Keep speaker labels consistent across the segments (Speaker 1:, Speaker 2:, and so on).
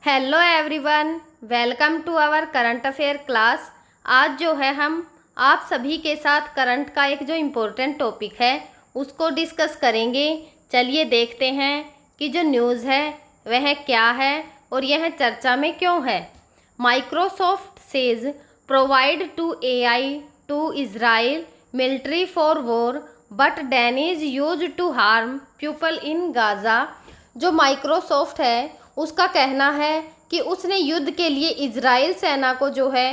Speaker 1: Hello everyone, welcome to our current affair class. आज जो है हम आप सभी के साथ करंट का एक जो इम्पोर्टेंट टॉपिक है उसको डिस्कस करेंगे। चलिए देखते हैं कि जो न्यूज़ है वह क्या है और यह चर्चा में क्यों है। Microsoft says provide to AI to Israel military for war but damage use to harm people in Gaza. जो माइक्रोसॉफ्ट है उसका कहना है कि उसने युद्ध के लिए इजराइल सेना को जो है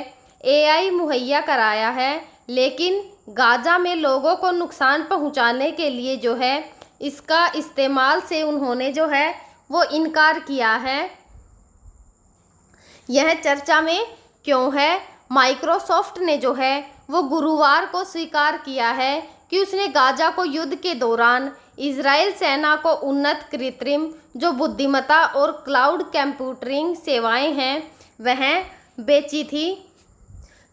Speaker 1: एआई मुहैया कराया है, लेकिन गाज़ा में लोगों को नुकसान पहुंचाने के लिए जो है इसका इस्तेमाल से उन्होंने जो है वो इनकार किया है। यह चर्चा में क्यों है? माइक्रोसॉफ्ट ने जो है वो गुरुवार को स्वीकार किया है कि उसने गाज़ा को युद्ध के दौरान इजराइल सेना को उन्नत कृत्रिम जो बुद्धिमत्ता और क्लाउड कंप्यूटिंग सेवाएं हैं वह बेची थी,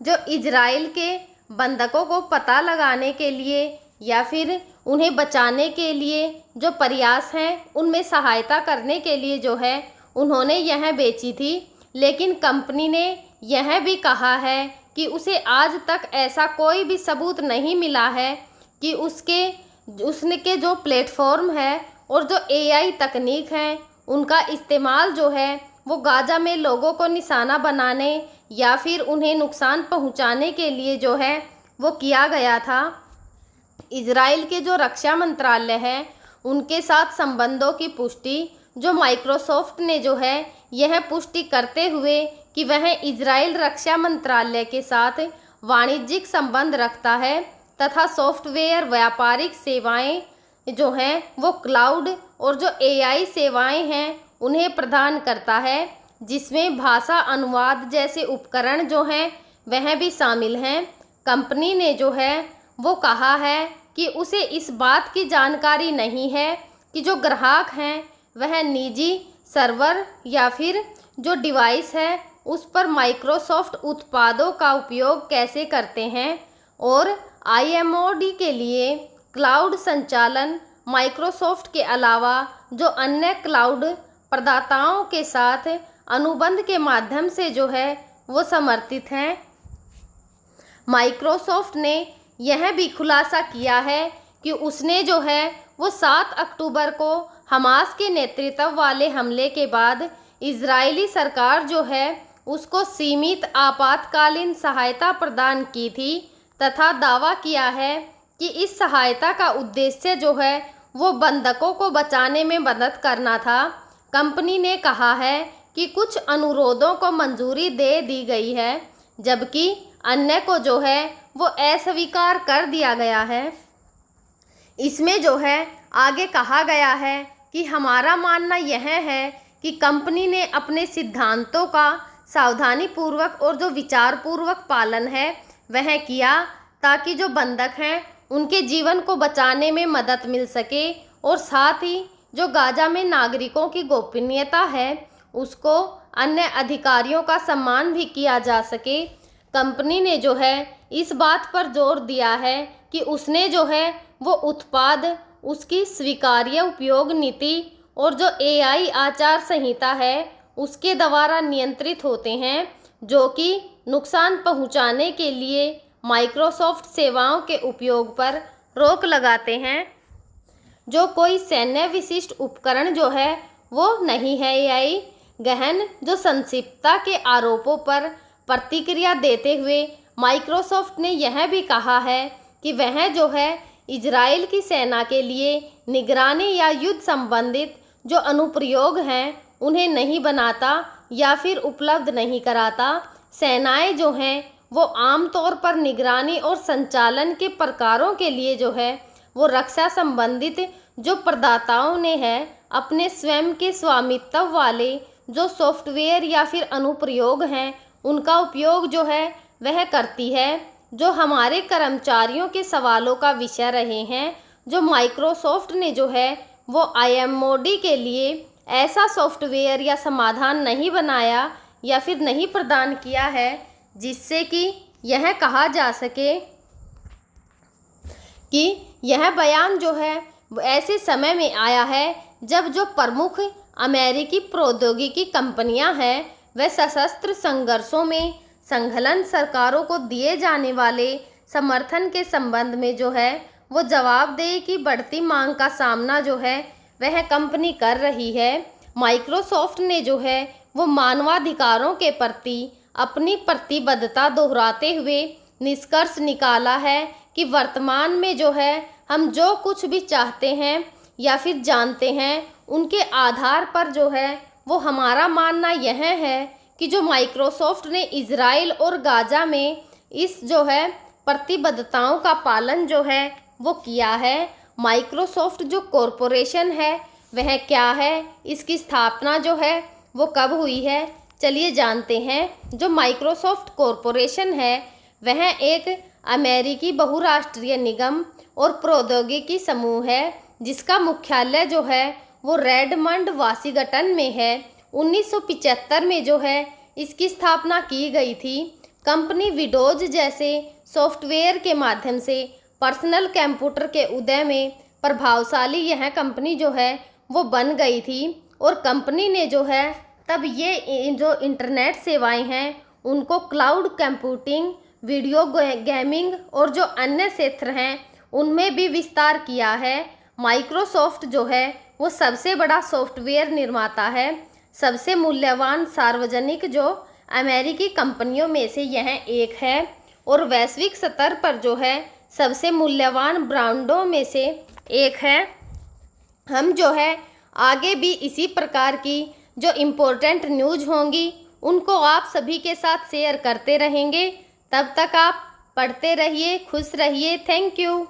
Speaker 1: जो इजराइल के बंधकों को पता लगाने के लिए या फिर उन्हें बचाने के लिए जो प्रयास हैं उनमें सहायता करने के लिए जो है उन्होंने यह बेची थी। लेकिन कंपनी ने यह भी कहा है कि उसे आज तक ऐसा कोई भी सबूत नहीं मिला है कि उसके जो प्लेटफॉर्म है और जो एआई तकनीक है उनका इस्तेमाल जो है वो गाज़ा में लोगों को निशाना बनाने या फिर उन्हें नुकसान पहुंचाने के लिए जो है वो किया गया था। इजराइल के जो रक्षा मंत्रालय है उनके साथ संबंधों की पुष्टि जो माइक्रोसॉफ्ट ने जो है यह पुष्टि करते हुए कि वह इजराइल रक्षा मंत्रालय के साथ वाणिज्यिक संबंध रखता है तथा सॉफ्टवेयर व्यापारिक सेवाएं जो हैं वो क्लाउड और जो एआई सेवाएं हैं उन्हें प्रदान करता है, जिसमें भाषा अनुवाद जैसे उपकरण जो हैं वह भी शामिल हैं। कंपनी ने जो है वो कहा है कि उसे इस बात की जानकारी नहीं है कि जो ग्राहक हैं वह निजी सर्वर या फिर जो डिवाइस है उस पर माइक्रोसॉफ्ट उत्पादों का उपयोग कैसे करते हैं और आईएमओडी के लिए क्लाउड संचालन माइक्रोसॉफ्ट के अलावा जो अन्य क्लाउड प्रदाताओं के साथ अनुबंध के माध्यम से जो है वो समर्थित हैं। माइक्रोसॉफ्ट ने यह भी खुलासा किया है कि उसने जो है वो 7 अक्टूबर को हमास के नेतृत्व वाले हमले के बाद इजरायली सरकार जो है उसको सीमित आपातकालीन सहायता प्रदान की थी तथा दावा किया है कि इस सहायता का उद्देश्य जो है वो बंधकों को बचाने में मदद करना था। कंपनी ने कहा है कि कुछ अनुरोधों को मंजूरी दे दी गई है जबकि अन्य को जो है वो अस्वीकार कर दिया गया है। इसमें जो है आगे कहा गया है कि हमारा मानना यह है कि कंपनी ने अपने सिद्धांतों का सावधानीपूर्वक और जो विचारपूर्वक पालन है वह किया ताकि जो बंधक हैं उनके जीवन को बचाने में मदद मिल सके और साथ ही जो गाज़ा में नागरिकों की गोपनीयता है उसको अन्य अधिकारियों का सम्मान भी किया जा सके। कंपनी ने जो है इस बात पर जोर दिया है कि उसने जो है वो उत्पाद उसकी स्वीकार्य उपयोग नीति और जो एआई आचार संहिता है उसके द्वारा नियंत्रित होते हैं, जो कि नुकसान पहुंचाने के लिए माइक्रोसॉफ्ट सेवाओं के उपयोग पर रोक लगाते हैं। जो कोई सैन्य विशिष्ट उपकरण जो है वो नहीं है। एआई गहन जो संक्षिप्तता के आरोपों पर प्रतिक्रिया देते हुए माइक्रोसॉफ्ट ने यह भी कहा है कि वह जो है इजराइल की सेना के लिए निगरानी या युद्ध संबंधित जो अनुप्रयोग हैं उन्हें नहीं बनाता या फिर उपलब्ध नहीं कराता। सेनाएं जो हैं वो आमतौर पर निगरानी और संचालन के प्रकारों के लिए जो है वो रक्षा संबंधित जो प्रदाताओं ने है अपने स्वयं के स्वामित्व वाले जो सॉफ्टवेयर या फिर अनुप्रयोग हैं उनका उपयोग जो है वह करती है। जो हमारे कर्मचारियों के सवालों का विषय रहे हैं, जो माइक्रोसॉफ्ट ने जो है वो आईएमओडी के लिए ऐसा सॉफ्टवेयर या समाधान नहीं बनाया या फिर नहीं प्रदान किया है जिससे कि यह कहा जा सके कि यह बयान जो है ऐसे समय में आया है जब जो प्रमुख अमेरिकी प्रौद्योगिकी कंपनियां हैं वह सशस्त्र संघर्षों में संलग्न सरकारों को दिए जाने वाले समर्थन के संबंध में जो है वो जवाबदेही की बढ़ती मांग का सामना जो है वह कंपनी कर रही है। माइक्रोसॉफ्ट ने जो है वो मानवाधिकारों के प्रति अपनी प्रतिबद्धता दोहराते हुए निष्कर्ष निकाला है कि वर्तमान में जो है हम जो कुछ भी चाहते हैं या फिर जानते हैं उनके आधार पर जो है वो हमारा मानना यह है कि जो माइक्रोसॉफ्ट ने इजराइल और गाजा में इस जो है प्रतिबद्धताओं का पालन जो है वो किया है। माइक्रोसॉफ्ट जो कॉरपोरेशन है वह क्या है, इसकी स्थापना जो है वो कब हुई है, चलिए जानते हैं। जो माइक्रोसॉफ्ट कॉरपोरेशन है वह एक अमेरिकी बहुराष्ट्रीय निगम और प्रौद्योगिकी समूह है जिसका मुख्यालय जो है वो रेडमंड वाशिंगटन में है। 1975 में जो है इसकी स्थापना की गई थी। कंपनी विंडोज जैसे सॉफ्टवेयर के माध्यम से पर्सनल कंप्यूटर के उदय में प्रभावशाली यह कंपनी जो है वो बन गई थी और कंपनी ने जो है तब ये जो इंटरनेट सेवाएं हैं उनको क्लाउड कंप्यूटिंग, वीडियो गेमिंग और जो अन्य क्षेत्र हैं उनमें भी विस्तार किया है। माइक्रोसॉफ्ट जो है वो सबसे बड़ा सॉफ्टवेयर निर्माता है। सबसे मूल्यवान सार्वजनिक जो अमेरिकी कंपनियों में से यह एक है और वैश्विक स्तर पर जो है सबसे मूल्यवान ब्रांडों में से एक है। हम जो है आगे भी इसी प्रकार की जो इम्पोर्टेंट न्यूज़ होंगी उनको आप सभी के साथ शेयर करते रहेंगे। तब तक आप पढ़ते रहिए, खुश रहिए। Thank you.